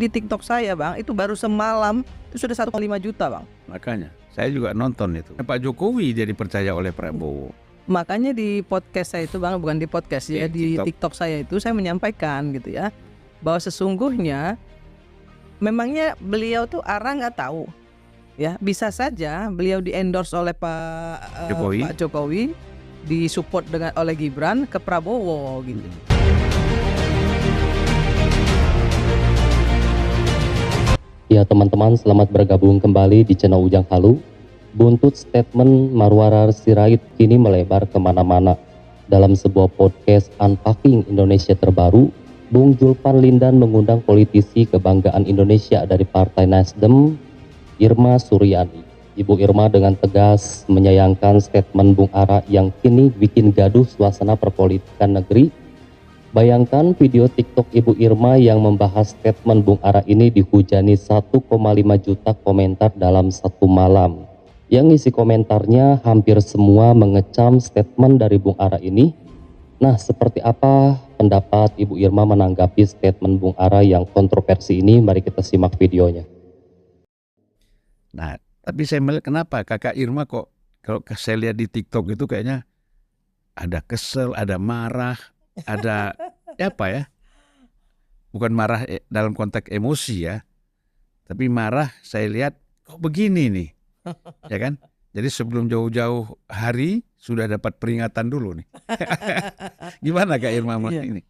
di TikTok saya Bang, itu baru semalam itu sudah 1,5 juta Bang. Makanya saya juga nonton itu. Pak Jokowi jadi percaya oleh Prabowo. Makanya di podcast saya itu Bang, bukan di podcast ya, di TikTok saya itu saya menyampaikan gitu ya, bahwa sesungguhnya memangnya beliau tuh arah nggak tahu ya, bisa saja beliau di endorse oleh Pak Jokowi, disupport oleh Gibran ke Prabowo gitu. Ya teman-teman, selamat bergabung kembali di channel Ujang Halu. Buntut statement Marwarar Sirait kini melebar kemana-mana. Dalam sebuah podcast Unpacking Indonesia terbaru, Bung Julpan Lindan mengundang politisi kebanggaan Indonesia dari Partai Nasdem, Irma Suryani. Ibu Irma dengan tegas menyayangkan statement Bung Ara yang kini bikin gaduh suasana perpolitikan negeri. Bayangkan video TikTok Ibu Irma yang membahas statement Bung Ara ini dihujani 1,5 juta komentar dalam satu malam. Yang isi komentarnya hampir semua mengecam statement dari Bung Ara ini. Nah, seperti apa pendapat Ibu Irma menanggapi statement Bung Ara yang kontroversi ini? Mari kita simak videonya. Nah, tapi saya melihat kenapa Kakak Irma kok kalau saya lihat di TikTok itu kayaknya ada kesel, ada marah, ada apa ya? Bukan marah dalam konteks emosi ya, tapi marah saya lihat kok begini nih, ya kan? Jadi sebelum jauh-jauh hari sudah dapat peringatan dulu nih. Gimana Kak Irma ini?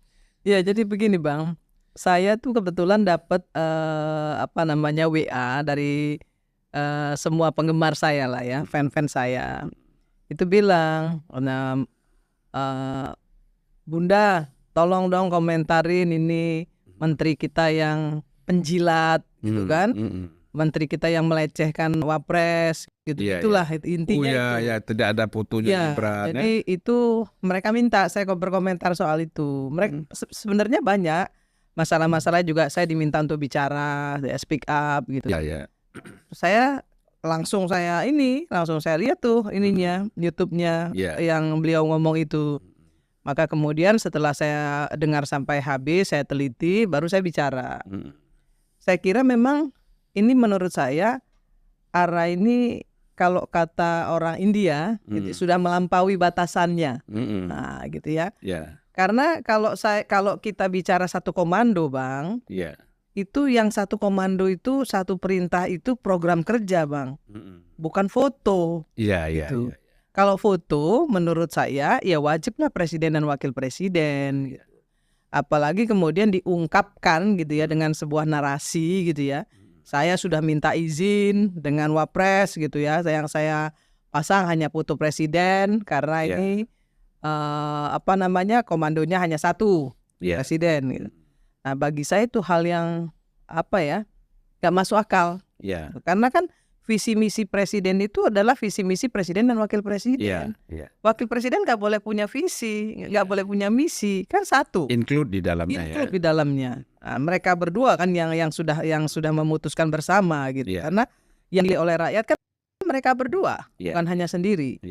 Ya jadi begini Bang, saya tuh kebetulan dapat WA dari semua penggemar saya lah ya, fan-fan saya. Itu bilang, Bunda, tolong dong komentarin ini menteri kita yang penjilat gitu kan, menteri kita yang melecehkan Wapres gitu, itulah intinya. Ya, tidak ada fotonya Gibran. Jadi itu mereka minta saya berkomentar soal itu. Mereka sebenarnya banyak masalah-masalah juga saya diminta untuk bicara, speak up gitu. Saya langsung saya lihat tuh ininya YouTube-nya yang beliau ngomong itu. Maka kemudian setelah saya dengar sampai habis, saya teliti, baru saya bicara. Saya kira memang ini menurut saya Ara ini kalau kata orang India gitu, sudah melampaui batasannya. Nah, gitu ya. Karena kalau kita bicara satu komando, Bang, itu yang satu komando itu satu perintah itu program kerja, Bang, bukan foto. Gitu. Kalau foto menurut saya ya wajiblah presiden dan wakil presiden gitu. Apalagi kemudian diungkapkan gitu ya dengan sebuah narasi gitu ya. Saya sudah minta izin dengan Wapres gitu ya. Yang saya pasang hanya foto presiden karena ini komandonya hanya satu, presiden gitu. Nah, bagi saya itu hal yang gak masuk akal. Karena kan visi misi presiden itu adalah visi misi presiden dan wakil presiden. Wakil presiden nggak boleh punya visi, nggak boleh punya misi, kan satu. Include di dalamnya. Di dalamnya. Nah, mereka berdua kan yang sudah memutuskan bersama gitu. Karena yang dipilih oleh rakyat kan mereka berdua, bukan hanya sendiri.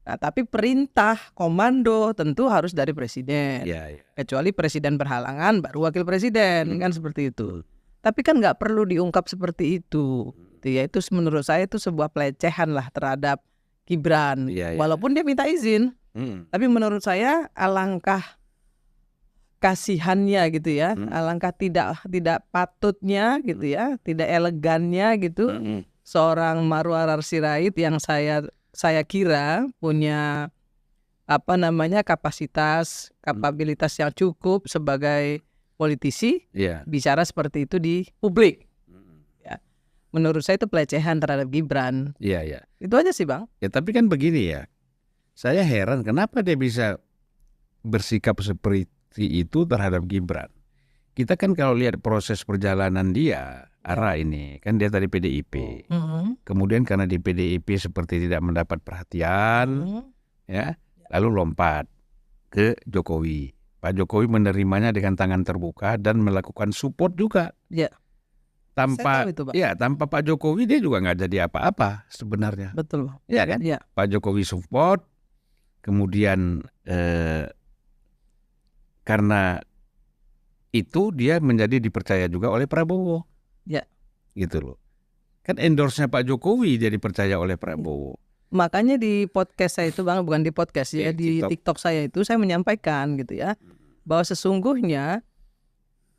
Nah, tapi perintah komando tentu harus dari presiden. Kecuali presiden berhalangan baru wakil presiden kan seperti itu. Tapi kan nggak perlu diungkap seperti itu. Ya itu menurut saya itu sebuah pelecehan lah terhadap Gibran. Walaupun dia minta izin, tapi menurut saya alangkah kasihannya gitu ya, alangkah tidak patutnya gitu ya, tidak elegannya gitu. Seorang Marwarar Sirait yang saya kira punya kapasitas, kapabilitas yang cukup sebagai politisi, bicara seperti itu di publik. Menurut saya itu pelecehan terhadap Gibran. Itu aja sih Bang. Ya tapi kan begini ya, saya heran kenapa dia bisa bersikap seperti itu terhadap Gibran. Kita kan kalau lihat proses perjalanan dia, Ara ini kan dia tadi PDIP. Kemudian karena di PDIP seperti tidak mendapat perhatian, lalu lompat ke Jokowi. Pak Jokowi menerimanya dengan tangan terbuka dan melakukan support juga. Tanpa Pak Jokowi dia juga nggak jadi apa-apa sebenarnya. Betul. Iya kan? Pak Jokowi support, kemudian karena itu dia menjadi dipercaya juga oleh Prabowo. Ya. Gitu loh. Kan endorse-nya Pak Jokowi dia dipercaya oleh Prabowo. Makanya di podcast saya itu Bang, bukan di podcast ya, di TikTok saya itu saya menyampaikan gitu ya, bahwa sesungguhnya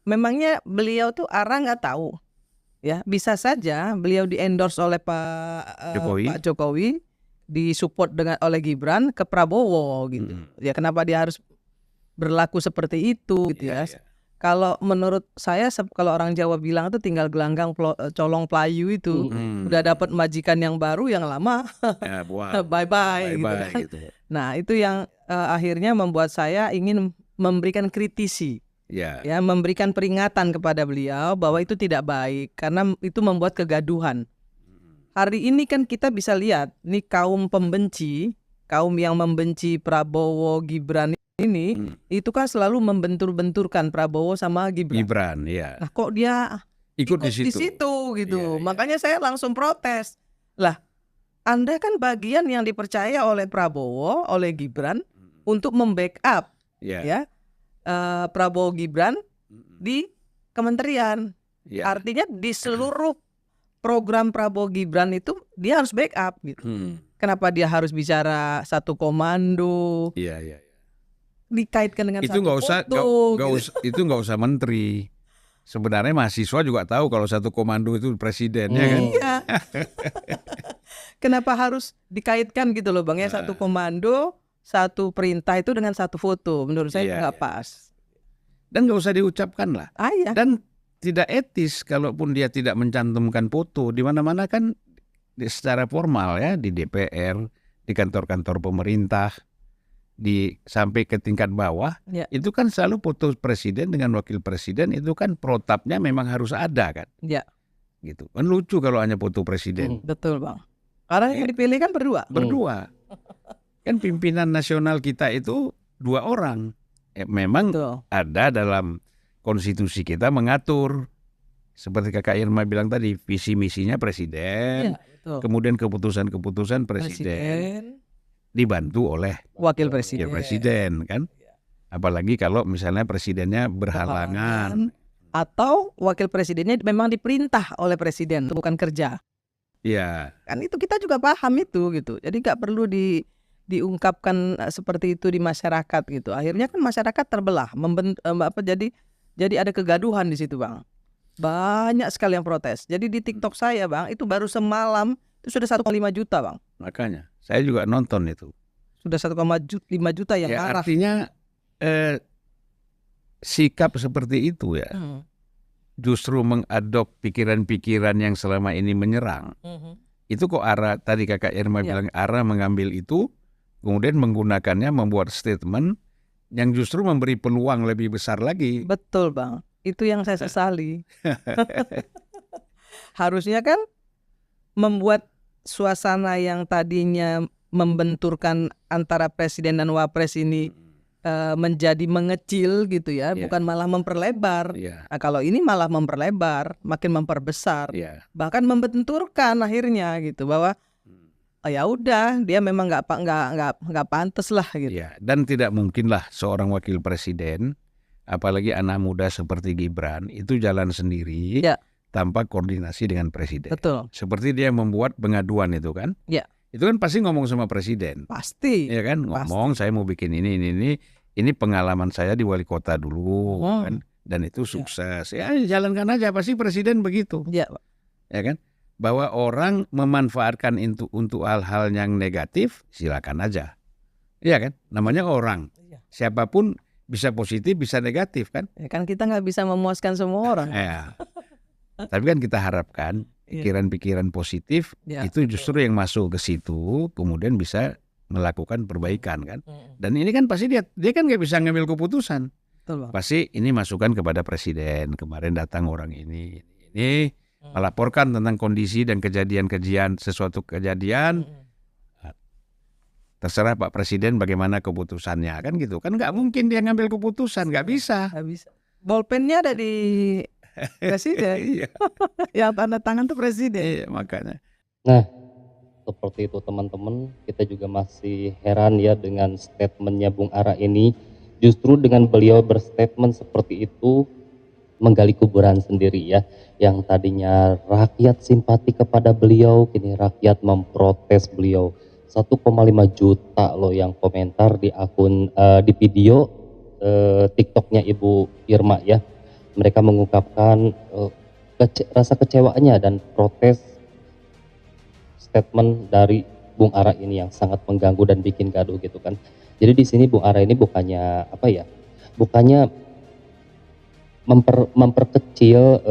memangnya beliau tuh arah nggak tahu ya, bisa saja beliau di endorse oleh Pak Jokowi, disupport oleh Gibran ke Prabowo gitu. Ya kenapa dia harus berlaku seperti itu gitu ya. Kalau menurut saya, kalau orang Jawa bilang itu tinggal gelanggang colong pelayu itu, udah dapat majikan yang baru, yang lama bye-bye gitu kan. Gitu. Nah itu yang akhirnya membuat saya ingin memberikan kritisi, ya memberikan peringatan kepada beliau bahwa itu tidak baik karena itu membuat kegaduhan. Hari ini kan kita bisa lihat nih kaum pembenci, kaum yang membenci Prabowo Gibran ini itu kan selalu membentur-benturkan Prabowo sama Gibran. Ya. Nah, kok dia ikut di situ gitu. Makanya saya langsung protes. Lah, Anda kan bagian yang dipercaya oleh Prabowo, oleh Gibran untuk membackup ya Prabowo Gibran di kementerian. Artinya di seluruh program Prabowo Gibran itu dia harus backup gitu. Kenapa dia harus bicara satu komando? Iya. Dikaitkan dengan itu satu itu nggak usah menteri. Sebenarnya mahasiswa juga tahu kalau satu komando itu presidennya kan. Iya. Kenapa harus dikaitkan gitu loh Bang ya, satu komando, satu perintah itu dengan satu foto? Menurut saya nggak pas. Dan nggak usah diucapkan lah. Iya. Dan tidak etis kalaupun dia tidak mencantumkan foto. Di mana-mana kan secara formal ya, di DPR, di kantor-kantor pemerintah, sampai ke tingkat bawah, itu kan selalu foto presiden dengan wakil presiden, itu kan protapnya memang harus ada kan. Ya. Gitu. Kan lucu kalau hanya foto presiden. Betul Bang. Karena yang dipilih kan berdua. Kan pimpinan nasional kita itu 2 orang. Memang ada dalam konstitusi kita mengatur, seperti Kakak Irma bilang tadi, visi misinya presiden, kemudian keputusan-keputusan presiden dibantu oleh wakil presiden kan. Apalagi kalau misalnya presidennya berhalangan atau wakil presidennya memang diperintah oleh presiden, bukan kerja. Iya. Kan itu kita juga paham itu gitu. Jadi nggak perlu diungkapkan seperti itu di masyarakat gitu. Akhirnya kan masyarakat terbelah, jadi ada kegaduhan di situ Bang. Banyak sekali yang protes. Jadi di TikTok saya Bang, itu baru semalam itu sudah 1,5 juta Bang. Makanya saya juga nonton itu. Sudah 1,5 juta yang marah. Artinya sikap seperti itu ya justru mengadop pikiran-pikiran yang selama ini menyerang. Itu kok arah tadi Kakak Irma bilang arah mengambil itu, kemudian menggunakannya membuat statement yang justru memberi peluang lebih besar lagi. Betul Bang, itu yang saya sesali. Harusnya kan membuat suasana yang tadinya membenturkan antara presiden dan wapres ini menjadi mengecil gitu ya, bukan malah memperlebar. Nah, kalau ini malah memperlebar, makin memperbesar, bahkan membenturkan akhirnya gitu, bahwa ya udah dia memang nggak pantas lah gitu. Dan tidak mungkinlah seorang wakil presiden, apalagi anak muda seperti Gibran, itu jalan sendiri tanpa koordinasi dengan presiden. Betul. Seperti dia membuat pengaduan itu kan. Itu kan pasti ngomong sama presiden. Pasti. Ya kan, ngomong saya mau bikin ini pengalaman saya di wali kota dulu kan, dan itu sukses. Ya jalankan aja, pasti presiden begitu. Ya kan, bahwa orang memanfaatkan itu untuk hal-hal yang negatif, silakan aja. Iya kan, namanya orang. Siapapun bisa positif, bisa negatif kan. Ya kan kita nggak bisa memuaskan semua orang. Tapi kan kita harapkan pikiran-pikiran positif itu justru yang masuk ke situ, kemudian bisa melakukan perbaikan kan. Dan ini kan pasti dia kan nggak bisa ngambil keputusan. Betul, Bang. Pasti ini masukan kepada presiden. Kemarin datang orang ini melaporkan tentang kondisi dan kejadian sesuatu kejadian. Terserah Pak Presiden bagaimana keputusannya kan gitu. Kan nggak mungkin dia ngambil keputusan, nggak bisa. Nggak bisa. Bolpennya ada di presiden. Yang tanda tangan tuh presiden. Makanya. Nah, seperti itu teman-teman, kita juga masih heran ya dengan statementnya Bung Ara ini. Justru dengan beliau berstatement seperti itu, menggali kuburan sendiri ya. Yang tadinya rakyat simpati kepada beliau, kini rakyat memprotes beliau. 1,5 juta loh yang komentar di akun di video TikToknya Ibu Irma ya. Mereka mengungkapkan rasa kecewaannya dan protes statement dari Bung Ara ini yang sangat mengganggu dan bikin gaduh gitu kan. Jadi di sini Bung Ara ini bukannya apa ya? Bukannya memperkecil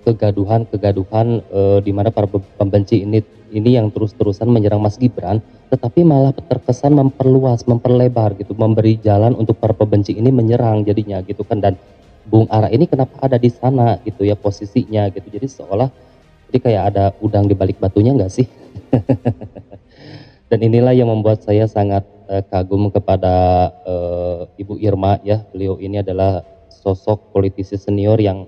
kegaduhan di mana para pembenci ini yang terus-terusan menyerang Mas Gibran, tetapi malah terkesan memperluas, memperlebar gitu, memberi jalan untuk para pembenci ini menyerang jadinya gitu kan. Dan Bung Ara ini kenapa ada di sana gitu ya posisinya gitu. Jadi seolah jadi kayak ada udang di balik batunya enggak sih? Dan inilah yang membuat saya sangat kagum kepada Ibu Irma ya. Beliau ini adalah sosok politisi senior yang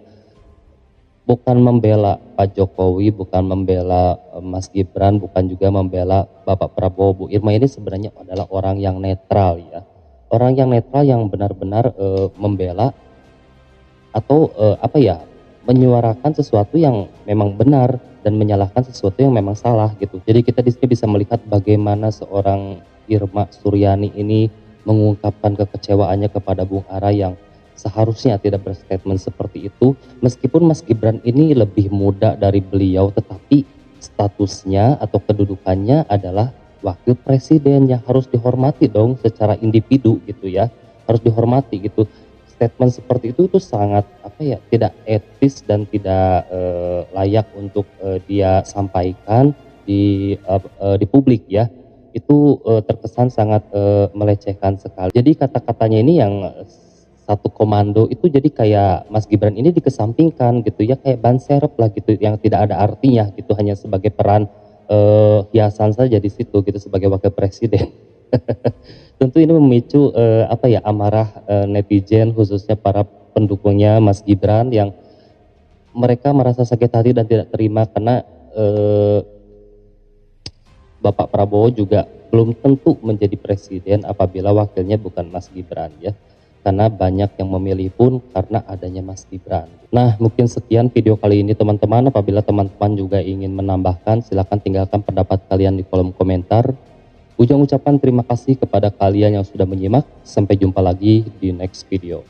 bukan membela Pak Jokowi, bukan membela Mas Gibran, bukan juga membela Bapak Prabowo. Bu Irma ini sebenarnya adalah orang yang netral ya. Orang yang netral yang benar-benar membela atau apa ya, menyuarakan sesuatu yang memang benar dan menyalahkan sesuatu yang memang salah gitu. Jadi kita di sini bisa melihat bagaimana seorang Irma Suryani ini mengungkapkan kekecewaannya kepada Bung Ara yang seharusnya tidak berstatement seperti itu. Meskipun Mas Gibran ini lebih muda dari beliau, tetapi statusnya atau kedudukannya adalah wakil presiden yang harus dihormati dong secara individu gitu ya. Harus dihormati gitu. Statement seperti itu sangat apa ya, tidak etis dan tidak layak untuk dia sampaikan di publik ya. Itu terkesan sangat melecehkan sekali. Jadi kata-katanya ini yang satu komando itu jadi kayak Mas Gibran ini dikesampingkan gitu ya, kayak ban serep lah gitu yang tidak ada artinya gitu, hanya sebagai peran hiasan saja di situ gitu sebagai wakil presiden. Tentu ini memicu apa ya, amarah netizen khususnya para pendukungnya Mas Gibran yang mereka merasa sakit hati dan tidak terima karena Bapak Prabowo juga belum tentu menjadi presiden apabila wakilnya bukan Mas Gibran ya. Karena banyak yang memilih pun karena adanya Mas Gibran. Nah, mungkin sekian video kali ini teman-teman. Apabila teman-teman juga ingin menambahkan, silakan tinggalkan pendapat kalian di kolom komentar. Ujang ucapan terima kasih kepada kalian yang sudah menyimak. Sampai jumpa lagi di next video.